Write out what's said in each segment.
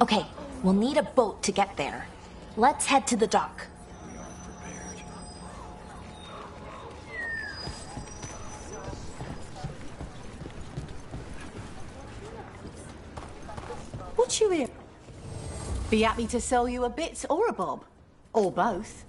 Okay, we'll need a boat to get there. Let's head to the dock. What you here? Be happy to sell you a bit or a bob. Or both.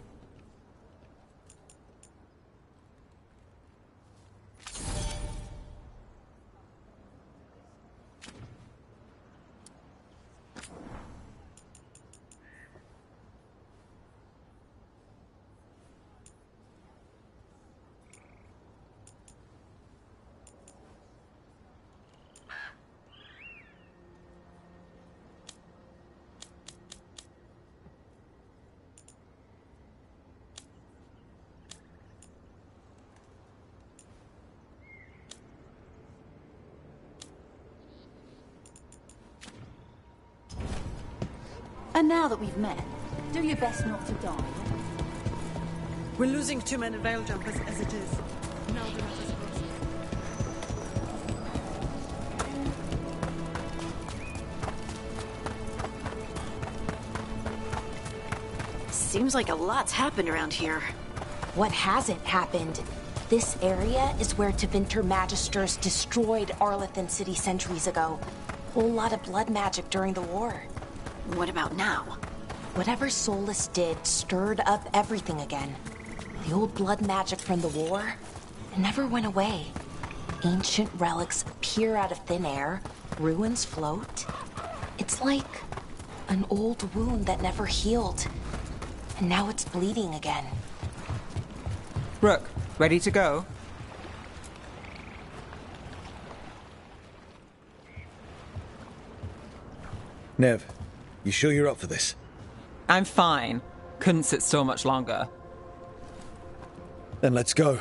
And now that we've met, do your best not to die. We're losing too many veil jumpers as it is. Now the matter's close. Seems like a lot's happened around here. What hasn't happened? This area is where Tevinter Magisters destroyed Arlathan City centuries ago. Whole lot of blood magic during the war. What about now? Whatever Solus did stirred up everything again. The old blood magic from the war, it never went away. Ancient relics appear out of thin air, ruins float. It's like an old wound that never healed. And now it's bleeding again. Rook, ready to go? Nev, you sure you're up for this? I'm fine. Couldn't sit still much longer. Then let's go.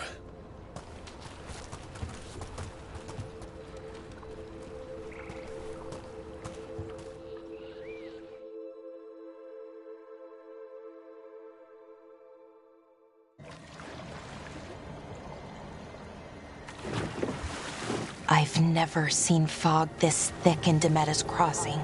I've never seen fog this thick in Demeda's Crossing.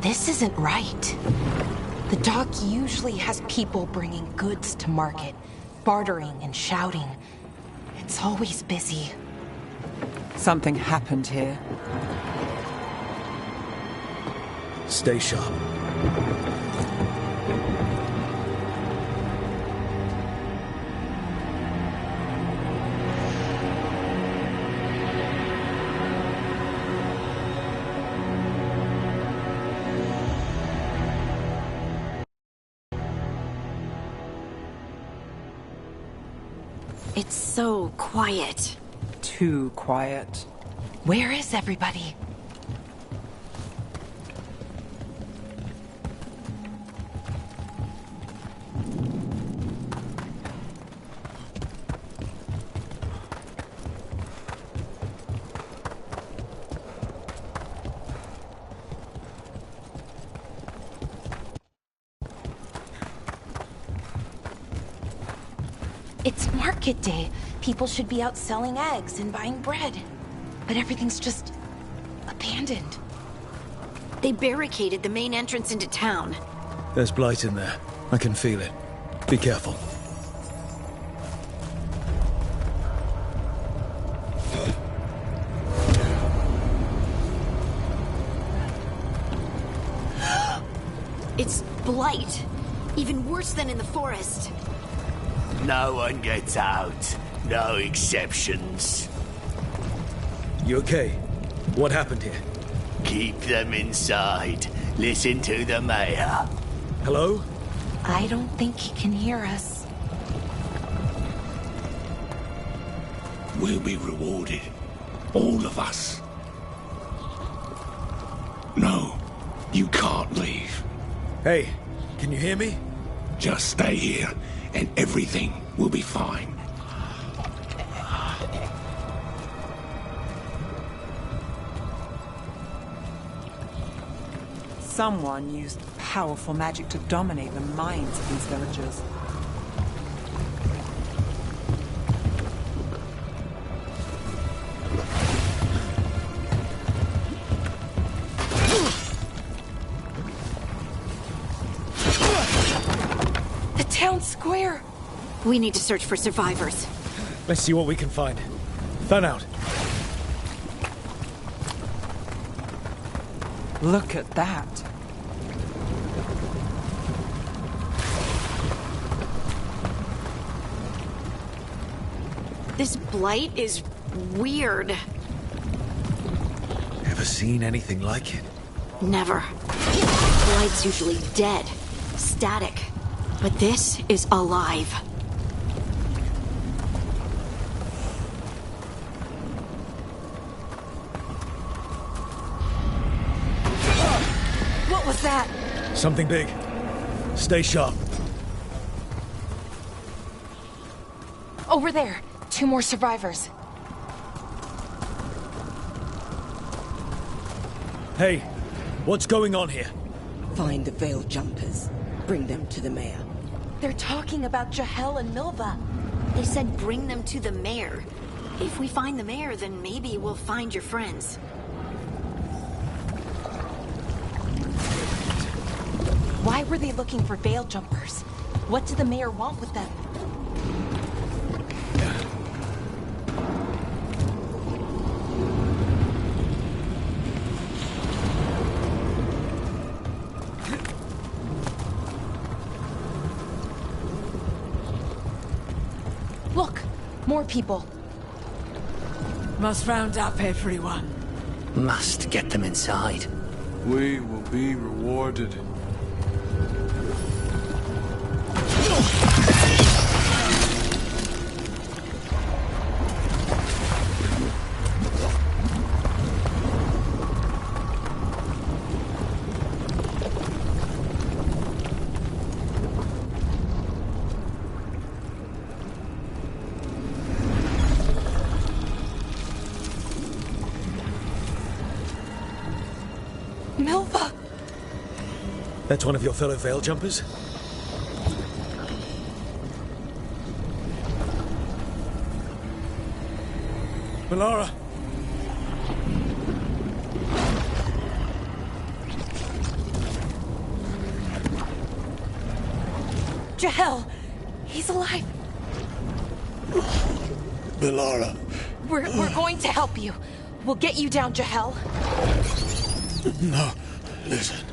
This isn't right. The dock usually has people bringing goods to market, bartering and shouting. It's always busy. Something happened here. Stay sharp. It's so quiet. Too quiet. Where is everybody? It's market day. People should be out selling eggs and buying bread. But everything's just abandoned. They barricaded the main entrance into town. There's blight in there. I can feel it. Be careful. It's blight. Even worse than in the forest. No one gets out. No exceptions. You okay? What happened here? Keep them inside. Listen to the mayor. Hello? I don't think he can hear us. We'll be rewarded. All of us. No, you can't leave. Hey, can you hear me? Just stay here, and everything will be fine. Someone used powerful magic to dominate the minds of these villagers. The town square! We need to search for survivors. Let's see what we can find. Fan out. Look at that. This blight is weird. Ever seen anything like it? Never. Blight's usually dead, static. But this is alive. What was that? Something big. Stay sharp. Over there. 2 more survivors. Hey, what's going on here? Find the Veil Jumpers. Bring them to the mayor. They're talking about Jahel and Milva. They said bring them to the mayor. If we find the mayor, then maybe we'll find your friends. Why were they looking for Veil Jumpers? What did the mayor want with them? Look! More people. Must round up everyone. Must get them inside. We will be rewarded. Milva! That's one of your fellow Veil Jumpers? Melara! Jahel! He's alive! Melara. We're going to help you. We'll get you down, Jahel. No, listen.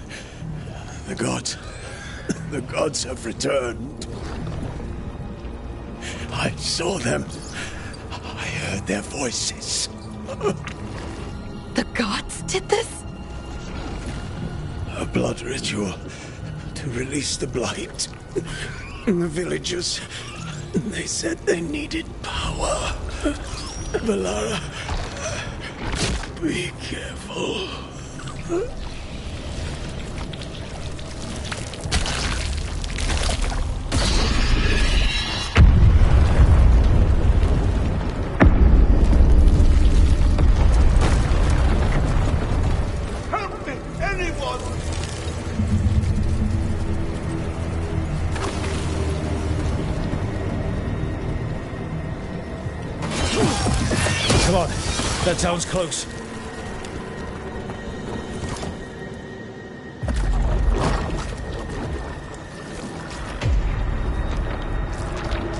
The gods have returned. I saw them. I heard their voices. The gods did this? A blood ritual to release the blight. The villagers, they said they needed power. Melara, be careful. Help me! Anyone! Come on. That sounds close.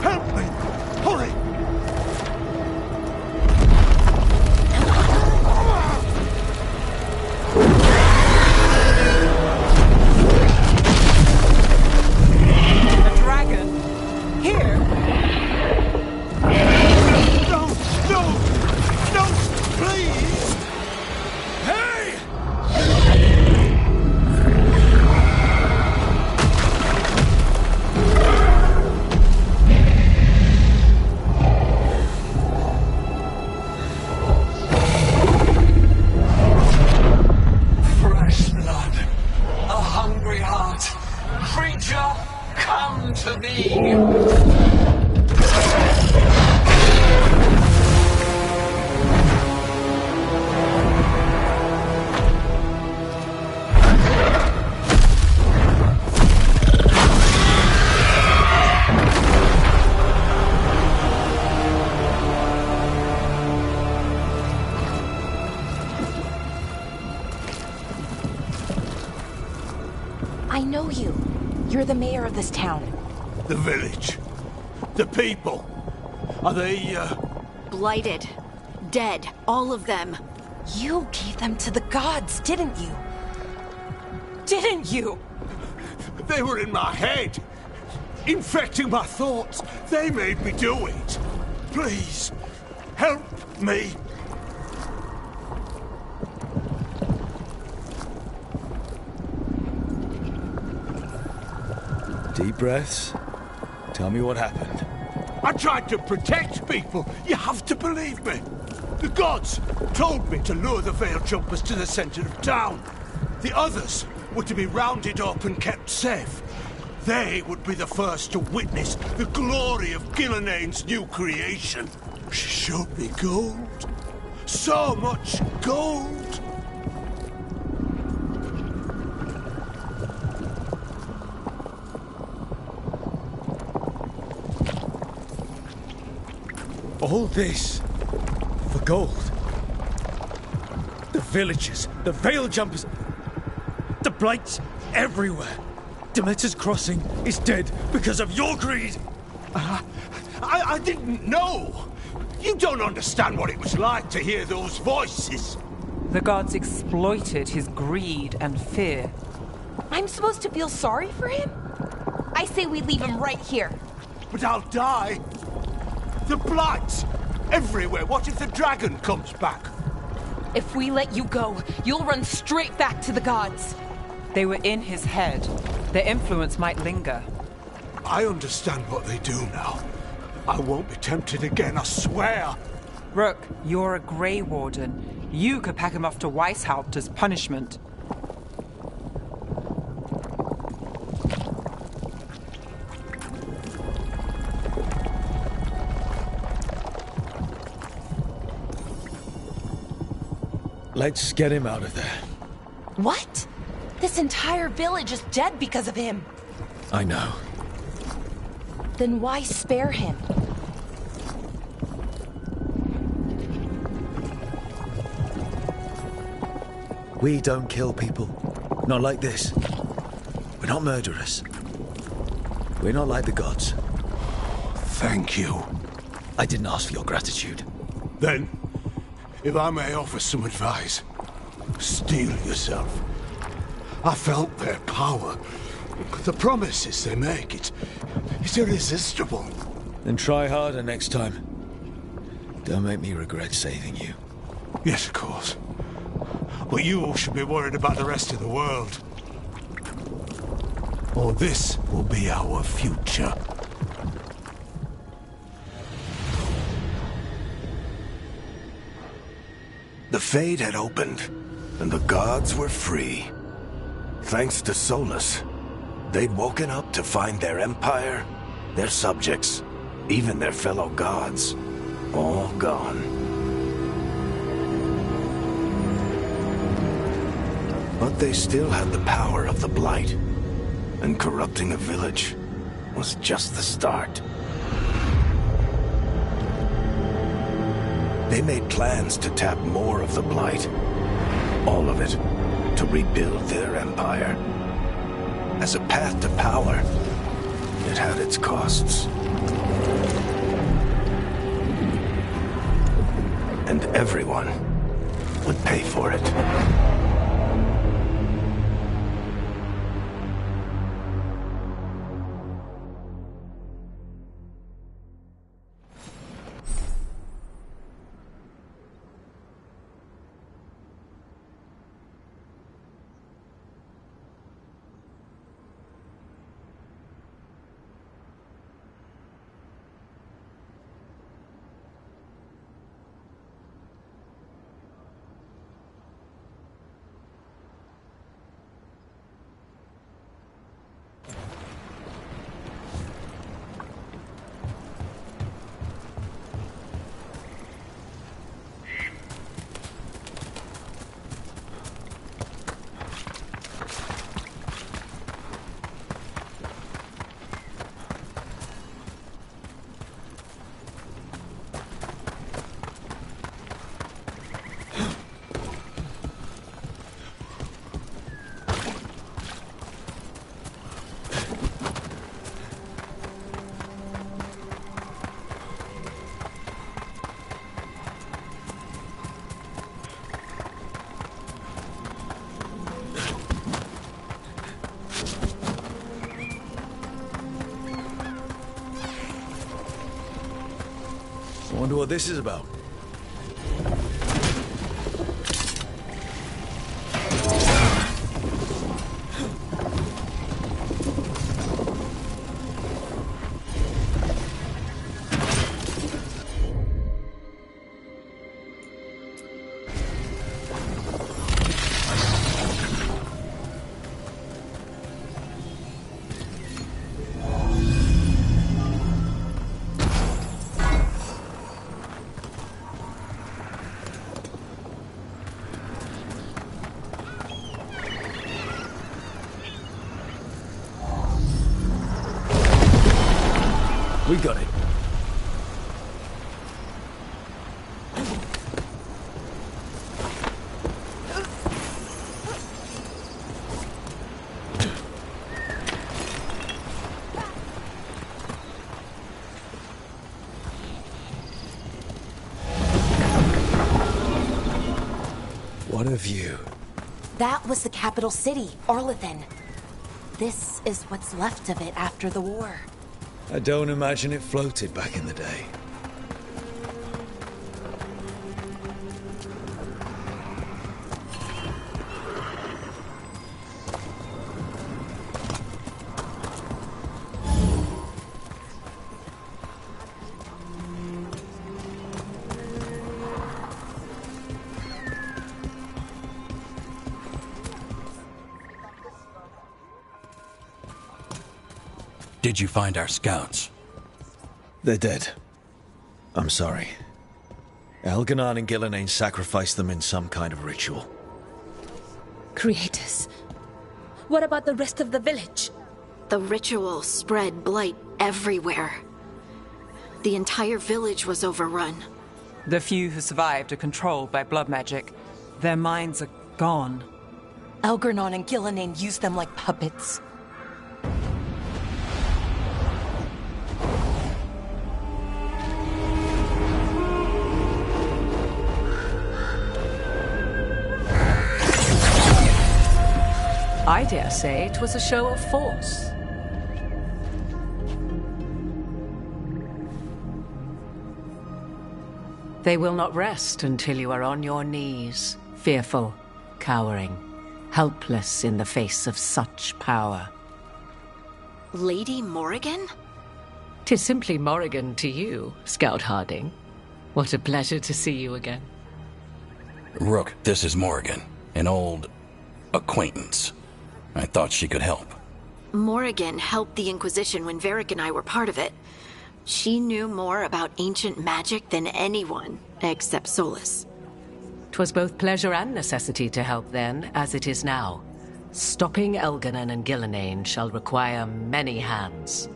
Help me! Hurry! A dragon? Here? No! No! No! Please! Hey! Fresh blood, a hungry heart. Creature, come to me. I know you. You're the mayor of this town. The village. The people. Are they, Blighted. Dead. All of them. You gave them to the gods, didn't you? Didn't you? They were in my head. Infecting my thoughts. They made me do it. Please, help me. Deep breaths. Tell me what happened. I tried to protect people. You have to believe me. The gods told me to lure the Veil Jumpers to the center of town. The others were to be rounded up and kept safe. They would be the first to witness the glory of Gilnenane's new creation. She showed me gold. So much gold. All this for gold. The villagers, the Veil Jumpers, the Blights everywhere. Demeter's Crossing is dead because of your greed. I didn't know. You don't understand what it was like to hear those voices. The gods exploited his greed and fear. I'm supposed to feel sorry for him? I say we leave him right here. But I'll die. The Blights everywhere. What if the dragon comes back? If we let you go, you'll run straight back to the gods. They were in his head. Their influence might linger. I understand what they do now. I won't be tempted again, I swear. Rook, you're a Grey Warden. You could pack him off to Weishaupt as punishment. Let's get him out of there. What? This entire village is dead because of him. I know. Then why spare him? We don't kill people. Not like this. We're not murderers. We're not like the gods. Thank you. I didn't ask for your gratitude. Then, if I may offer some advice, steel yourself. I felt their power. The promises they make, it's irresistible. Then try harder next time. Don't make me regret saving you. Yes, of course. But you should be worried about the rest of the world. Or this will be our future. The Fade had opened, and the gods were free. Thanks to Solus, they'd woken up to find their empire, their subjects, even their fellow gods, all gone. But they still had the power of the Blight, and corrupting a village was just the start. They made plans to tap more of the Blight, all of it, to rebuild their empire. As a path to power, it had its costs. And everyone would pay for it. Wonder what this is about. We got it. What a view. That was the capital city, Arlathan. This is what's left of it after the war. I don't imagine it floated back in the day. Did you find our scouts? They're dead. I'm sorry. Elganon and Gillenane sacrificed them in some kind of ritual. Creators. What about the rest of the village? The ritual spread blight everywhere. The entire village was overrun. The few who survived are controlled by blood magic. Their minds are gone. Elganon and Gillenane used them like puppets. I dare say it was a show of force. They will not rest until you are on your knees, fearful, cowering, helpless in the face of such power. Lady Morrigan? 'Tis simply Morrigan to you, Scout Harding. What a pleasure to see you again. Rook, this is Morrigan, an old acquaintance. I thought she could help. Morrigan helped the Inquisition when Varric and I were part of it. She knew more about ancient magic than anyone, except Solas. 'Twas both pleasure and necessity to help then, as it is now. Stopping Elganon and Gillenane shall require many hands.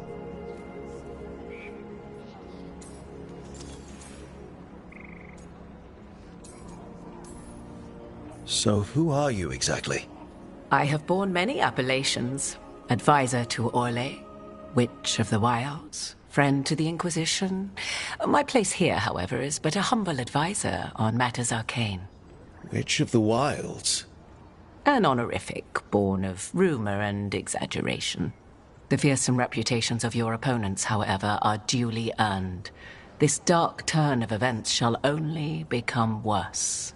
So who are you exactly? I have borne many appellations. Advisor to Orlais, Witch of the Wilds, friend to the Inquisition. My place here, however, is but a humble advisor on matters arcane. Witch of the Wilds? An honorific born of rumor and exaggeration. The fearsome reputations of your opponents, however, are duly earned. This dark turn of events shall only become worse.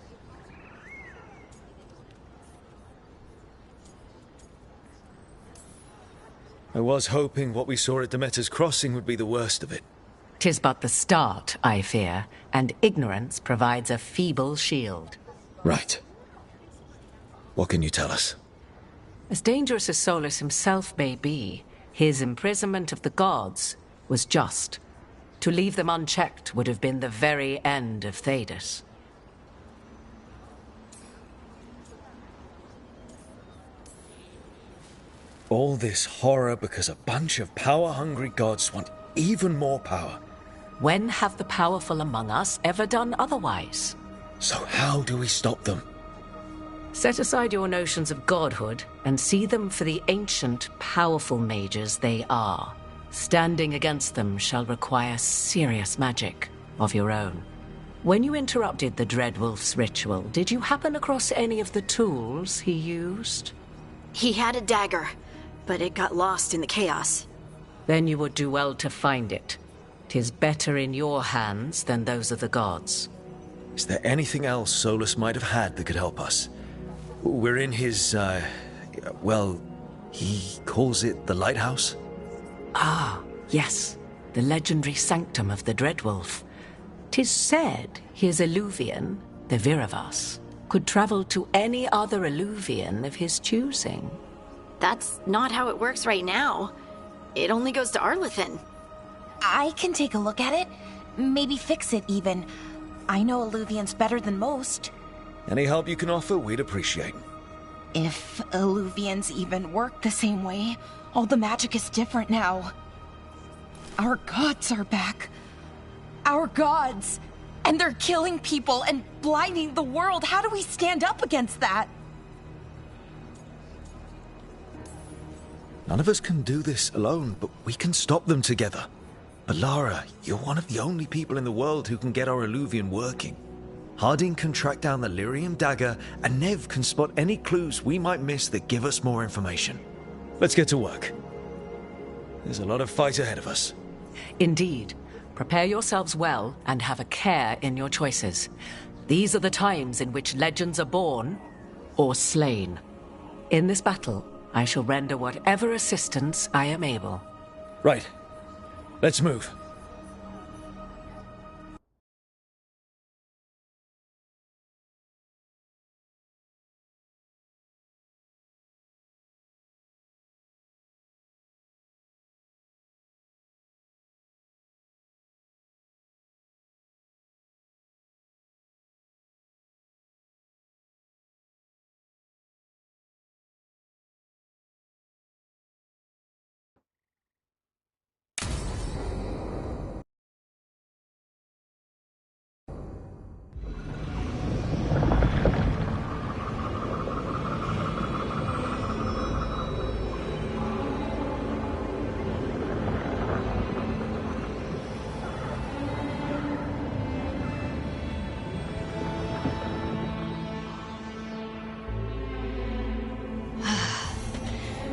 I was hoping what we saw at Demeter's Crossing would be the worst of it. 'Tis but the start, I fear, and ignorance provides a feeble shield. Right. What can you tell us? As dangerous as Solas himself may be, his imprisonment of the gods was just. To leave them unchecked would have been the very end of Thedas. All this horror because a bunch of power-hungry gods want even more power. When have the powerful among us ever done otherwise? So how do we stop them? Set aside your notions of godhood and see them for the ancient, powerful mages they are. Standing against them shall require serious magic of your own. When you interrupted the Dreadwolf's ritual, did you happen across any of the tools he used? He had a dagger, but it got lost in the chaos. Then you would do well to find it. 'Tis better in your hands than those of the gods. Is there anything else Solus might have had that could help us? We're in his, well, he calls it the lighthouse? Ah, yes. The legendary sanctum of the Dreadwolf. 'Tis said his Eluvian, the Viravas, could travel to any other Eluvian of his choosing. That's not how it works right now. It only goes to Arlethan. I can take a look at it. Maybe fix it, even. I know Eluvians better than most. Any help you can offer, we'd appreciate. If Eluvians even work the same way, all the magic is different now. Our gods are back. Our gods! And they're killing people and blinding the world. How do we stand up against that? None of us can do this alone, but we can stop them together. Alara, you're one of the only people in the world who can get our Eluvian working. Harding can track down the Lyrium dagger, and Nev can spot any clues we might miss that give us more information. Let's get to work. There's a lot of fight ahead of us. Indeed. Prepare yourselves well and have a care in your choices. These are the times in which legends are born or slain. In this battle, I shall render whatever assistance I am able. Right. Let's move.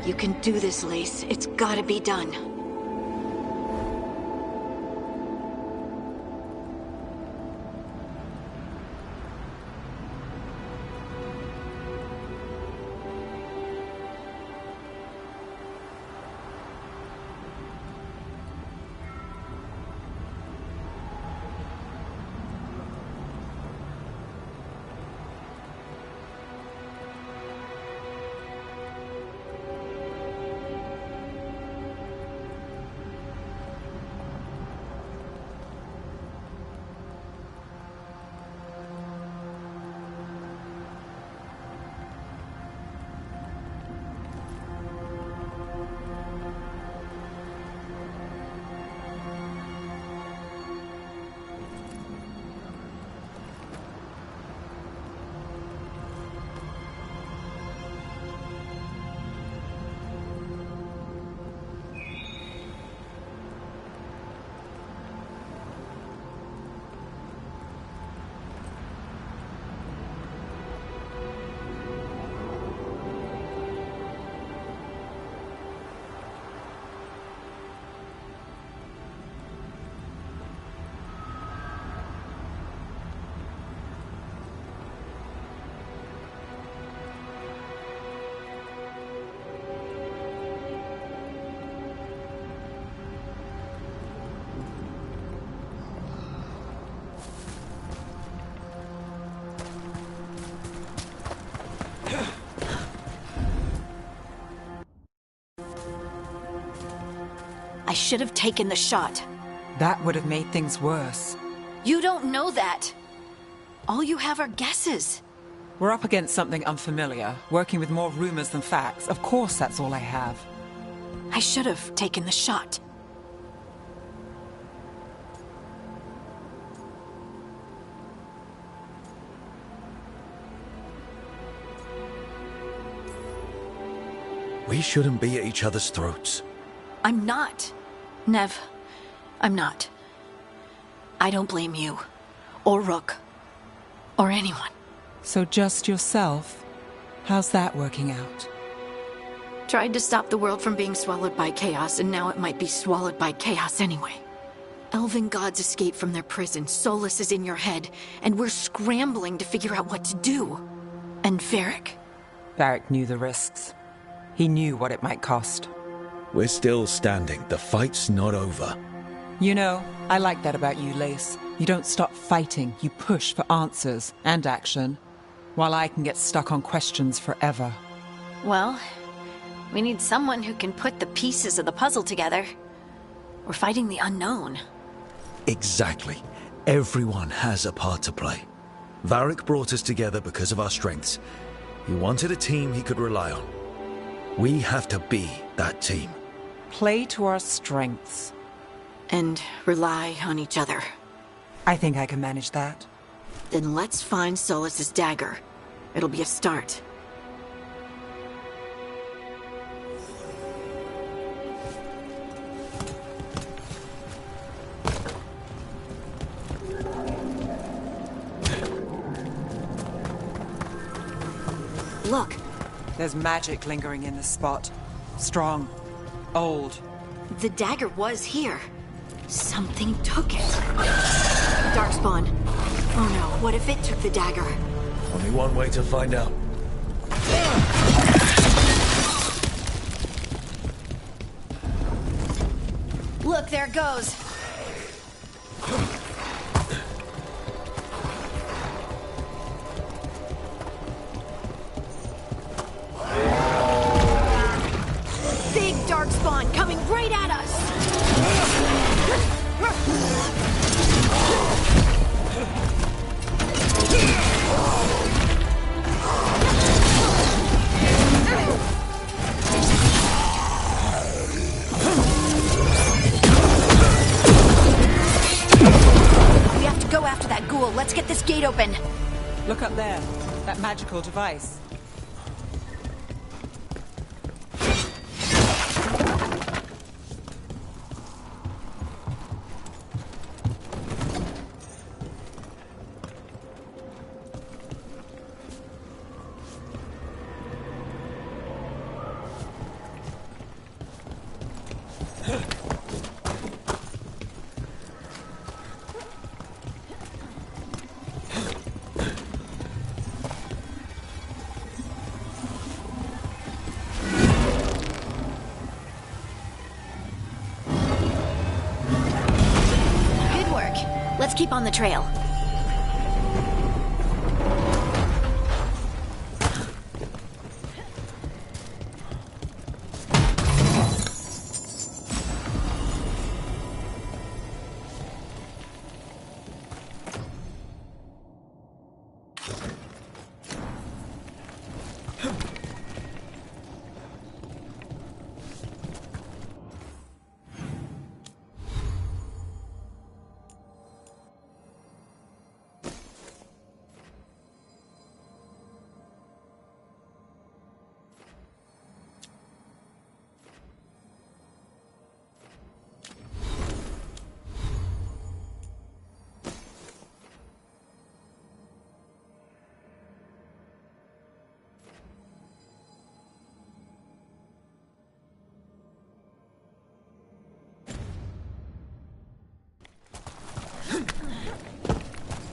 You can do this, Lace. It's gotta be done. I should have taken the shot. That would have made things worse. You don't know that. All you have are guesses. We're up against something unfamiliar, working with more rumors than facts. Of course that's all I have. I should have taken the shot. We shouldn't be at each other's throats. I'm not. Nev, I'm not. I don't blame you, or Rook, or anyone. So just yourself? How's that working out? Tried to stop the world from being swallowed by chaos, and now it might be swallowed by chaos anyway. Elven gods escaped from their prison, Solus is in your head, and we're scrambling to figure out what to do. And Varric? Varric knew the risks. He knew what it might cost. We're still standing. The fight's not over. You know, I like that about you, Lace. You don't stop fighting. You push for answers and action, while I can get stuck on questions forever. Well, we need someone who can put the pieces of the puzzle together. We're fighting the unknown. Exactly. Everyone has a part to play. Varric brought us together because of our strengths. He wanted a team he could rely on. We have to be that team. Play to our strengths. And rely on each other. I think I can manage that. Then let's find Solus's dagger. It'll be a start. Look. There's magic lingering in this spot. Strong. Old. The dagger was here. Something took it. Darkspawn. Oh no, what if it took the dagger? Only one way to find out. Look, there it goes. Big Darkspawn coming right at us! We have to go after that ghoul. Let's get this gate open. Look up there. That magical device. Let's keep on the trail.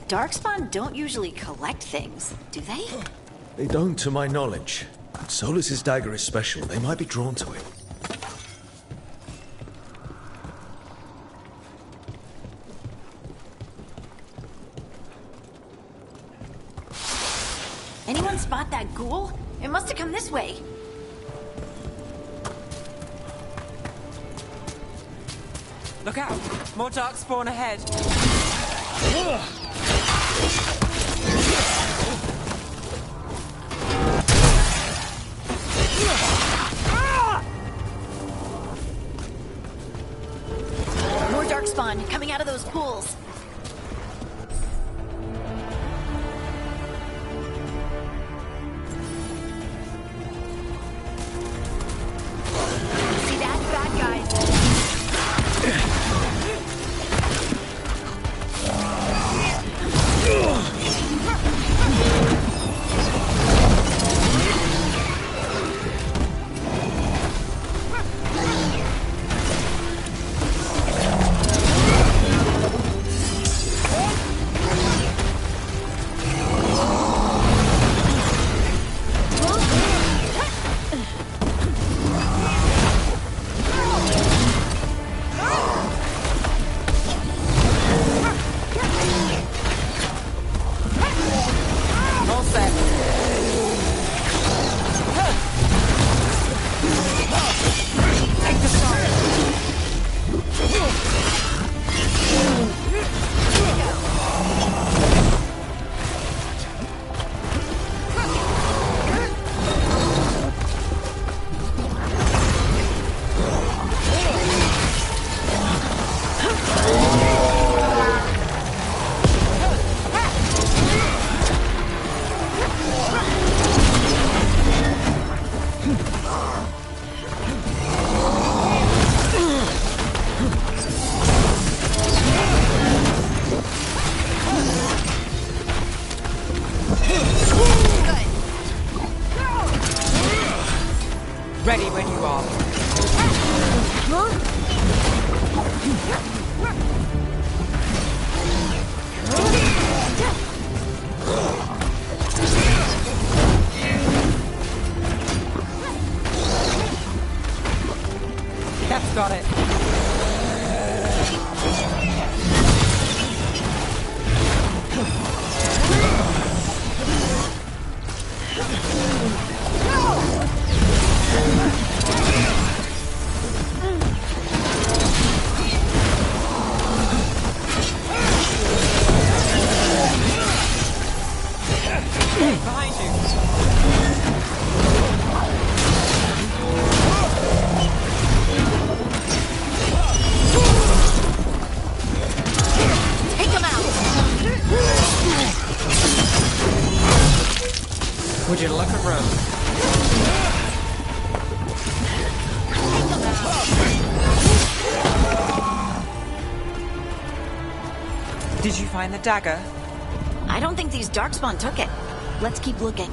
Darkspawn don't usually collect things, do they? They don't, to my knowledge. Solus's dagger is special. They might be drawn to it. Anyone spot that ghoul? It must have come this way. Look out! More Darkspawn ahead! More Darkspawn coming out of those pools. See that? Bad guys. That's got it. Behind you. Take him out! Would you look at Rogue? Did you find the dagger? I don't think these Darkspawn took it. Let's keep looking.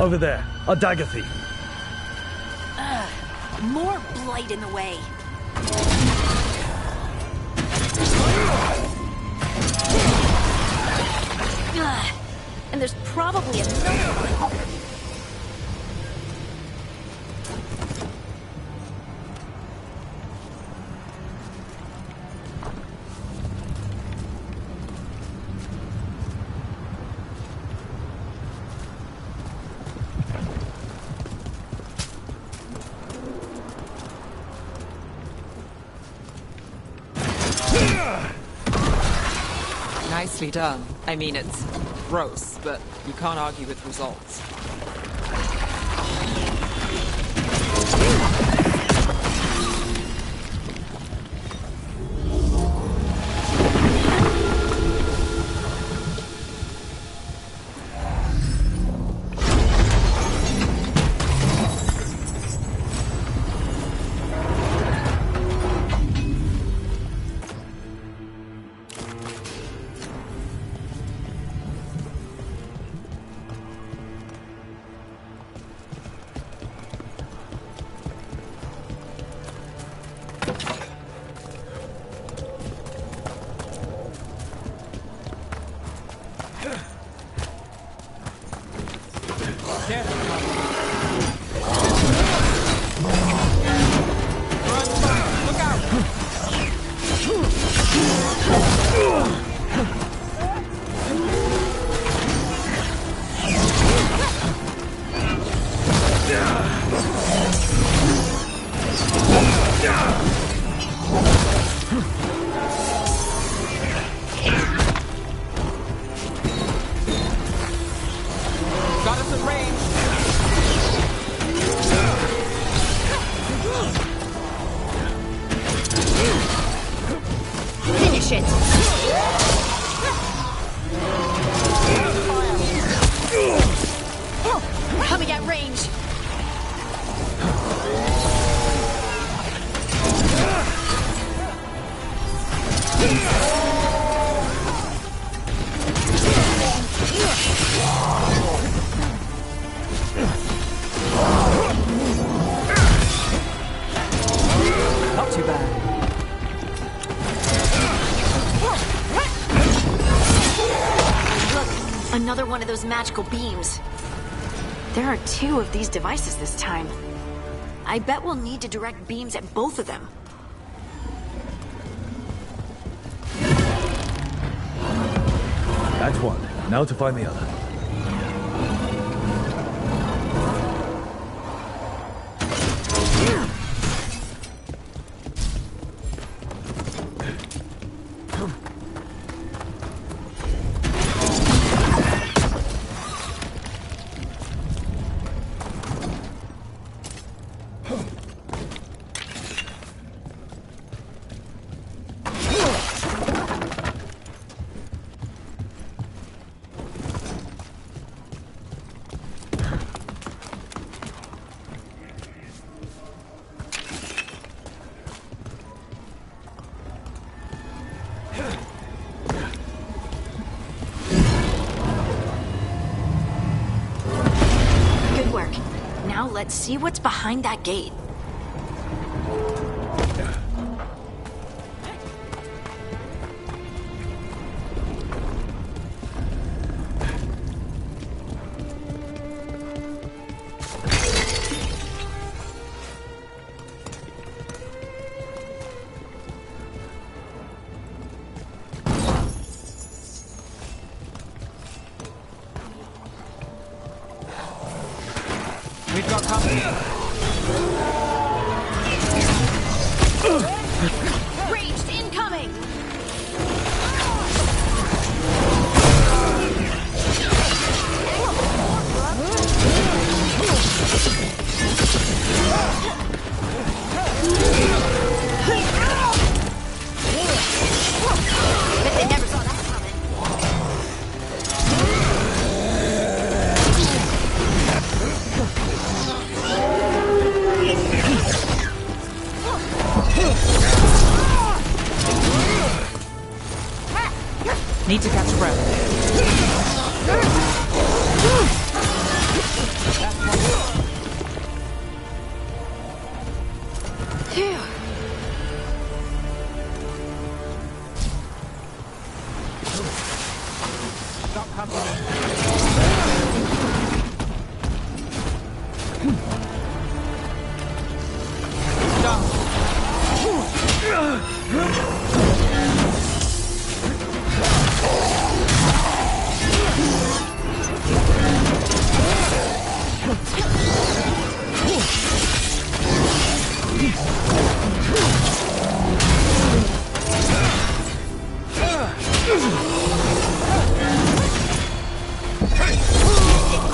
Over there, a dagger thief. More blight in the way. And there's probably another one. Nicely done. I mean, it's gross, but you can't argue with results. one of those magical beams. There are 2 of these devices this time. I bet we'll need to direct beams at both of them. That's one. Now to find the other. Now let's see what's behind that gate. We've got company. Raged incoming! Bet they never saw that coming. Need to catch breath. Phew. Got company.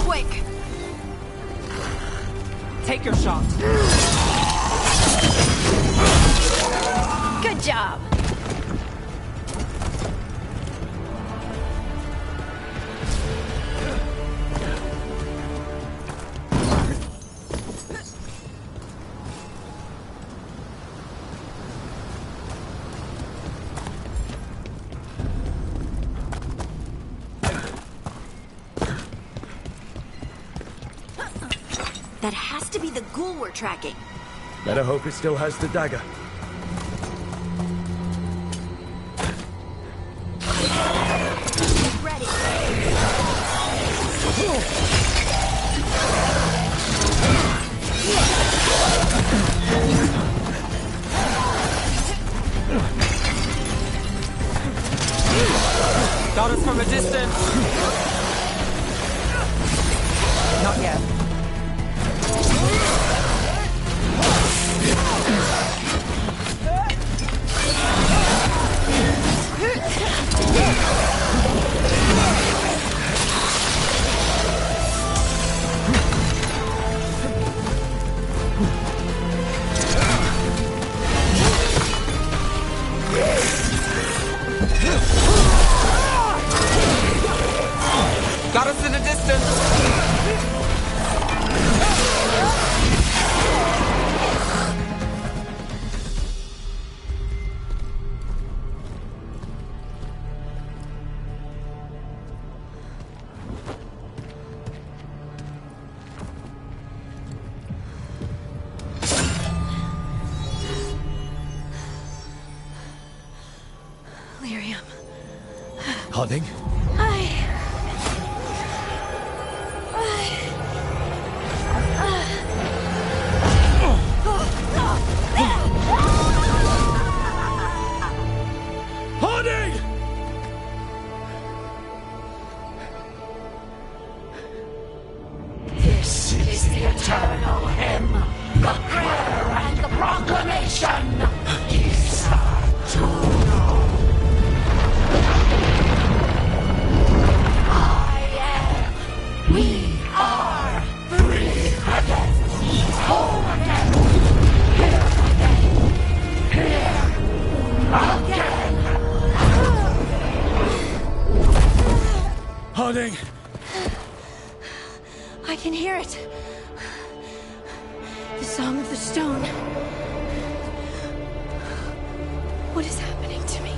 Quick! Take your shot. Good job! That has to be the ghoul we're tracking. Better hope it still has the dagger. Get ready. Got us from a distance. Not yet. Got us in the distance. Hunting? starting. I can hear it. The Song of the Stone. What is happening to me?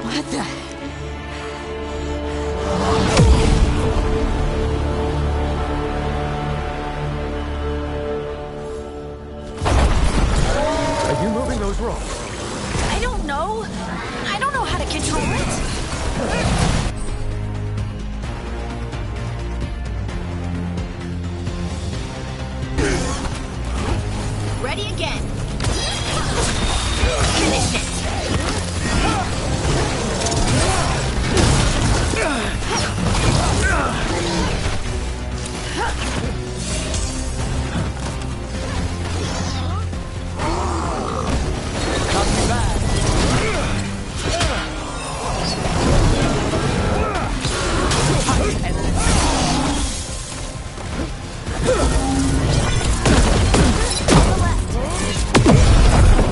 What the? Are you moving those rocks? I don't know. I don't know how to control it. Ready again. Finish it.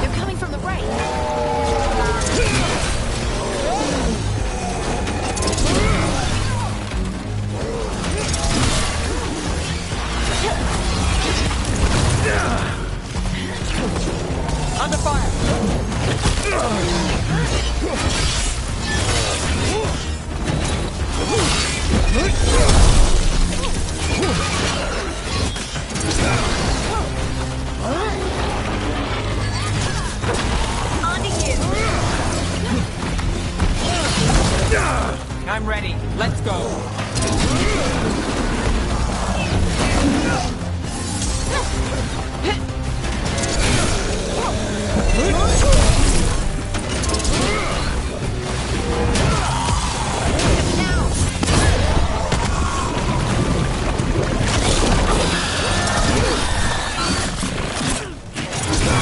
They're coming from the right. Under fire! On to you. I'm ready. Let's go.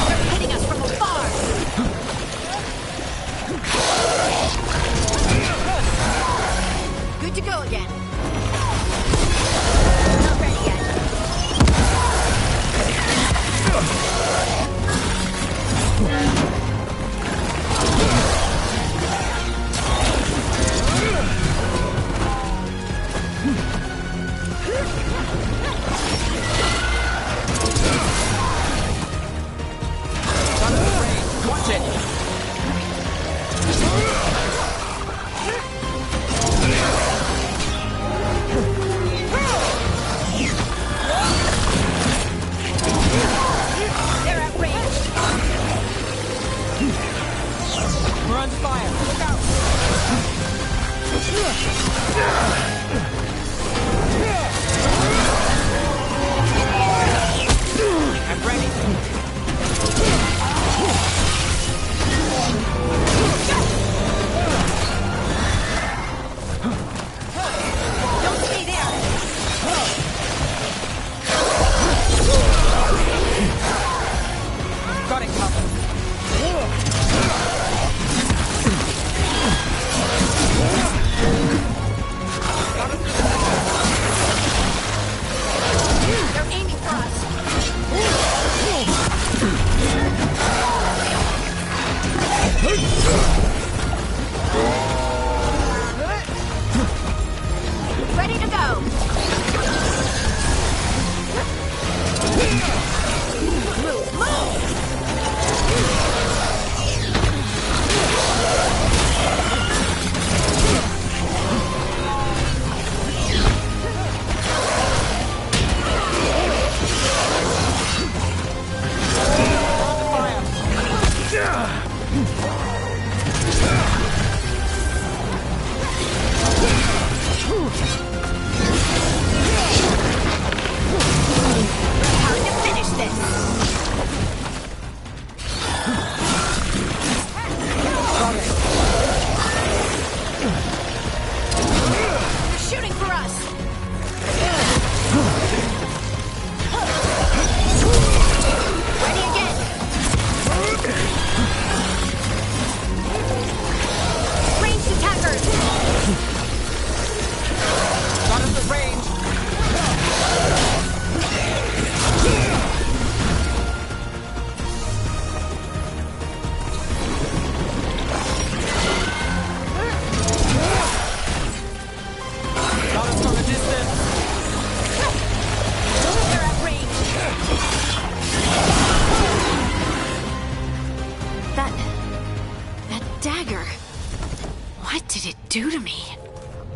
They're hitting us from afar. Good to go again. Not ready yet. Watch it! They're at range.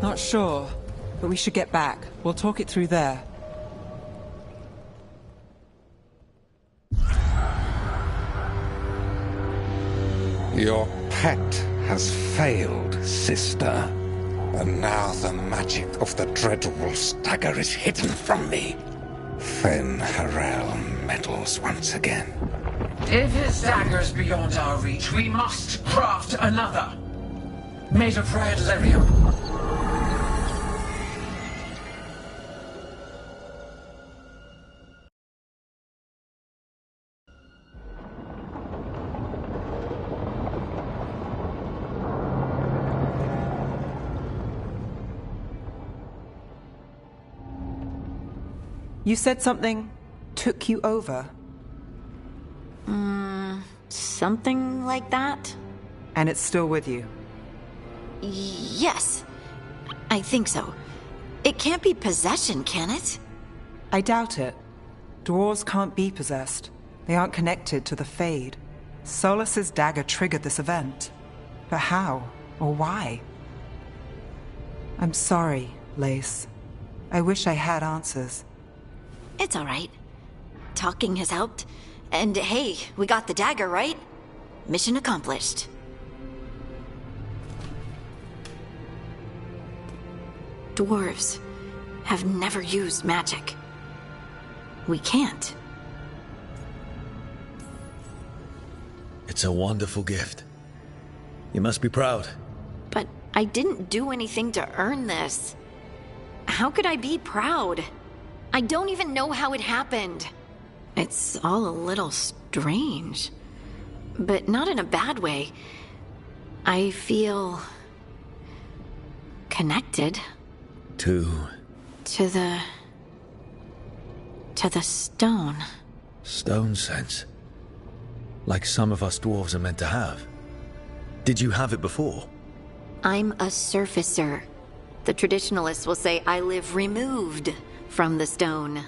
Not sure, but we should get back. We'll talk it through there. Your pet has failed, sister. And now the magic of the Dreadwolf's dagger is hidden from me. Fen Harel meddles once again. If his dagger's beyond our reach, we must craft another. Made of red lyrium. You said something took you over? Something like that? And it's still with you? Yes. I think so. It can't be possession, can it? I doubt it. Dwarves can't be possessed. They aren't connected to the Fade. Solas's dagger triggered this event. But how? Or why? I'm sorry, Lace. I wish I had answers. It's all right. Talking has helped. And hey, we got the dagger, right? Mission accomplished. Dwarves have never used magic. We can't. It's a wonderful gift. You must be proud. But I didn't do anything to earn this. How could I be proud? I don't even know how it happened. It's all a little strange. But not in a bad way. I feel... connected. To the stone. Stone sense. Like some of us dwarves are meant to have. Did you have it before? I'm a surfacer. The traditionalists will say I live removed from the stone.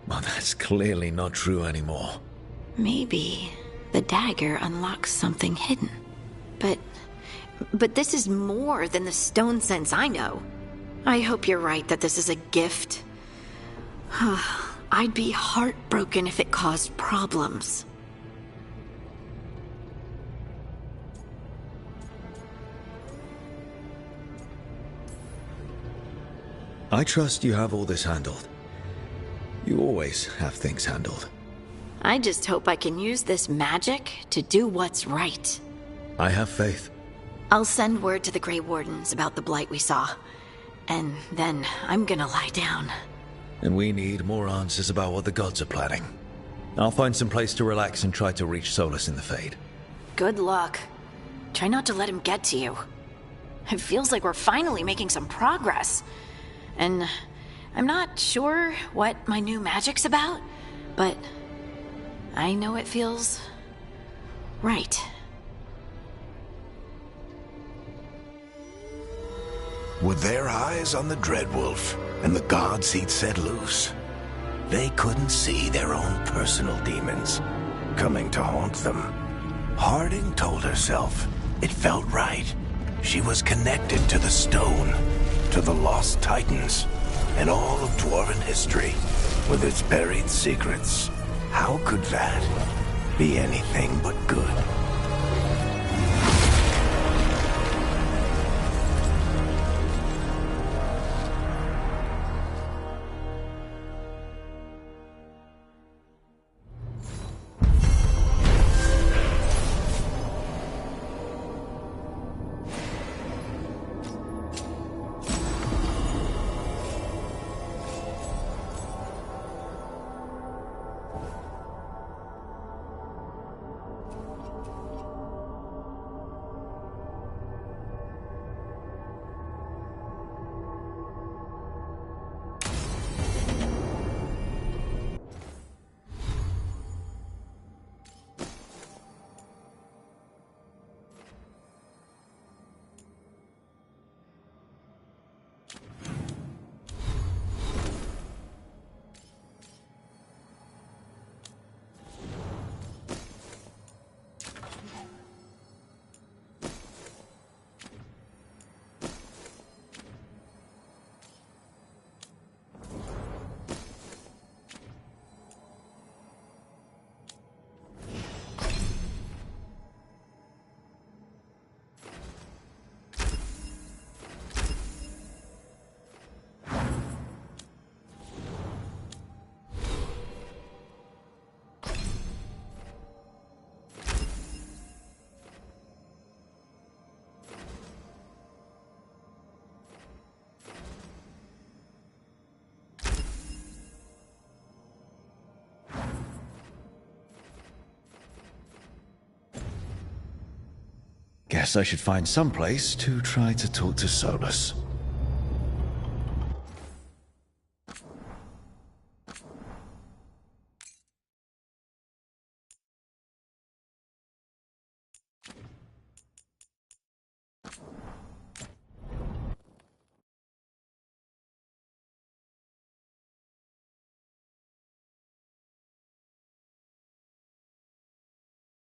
Well, that's clearly not true anymore. Maybe the dagger unlocks something hidden. But this is more than the stone sense I know. I hope you're right that this is a gift. I'd be heartbroken if it caused problems. I trust you have all this handled. You always have things handled. I just hope I can use this magic to do what's right. I have faith. I'll send word to the Grey Wardens about the blight we saw. And then I'm gonna lie down. And we need more answers about what the gods are planning. I'll find some place to relax and try to reach Solas in the Fade. Good luck. Try not to let him get to you. It feels like we're finally making some progress. And I'm not sure what my new magic's about, but I know it feels right. With their eyes on the Dreadwolf and the gods he'd set loose, they couldn't see their own personal demons coming to haunt them. Harding told herself it felt right. She was connected to the stone, to the lost titans, and all of Dwarven history, with its buried secrets. How could that be anything but good? Guess I should find some place to try to talk to Solus.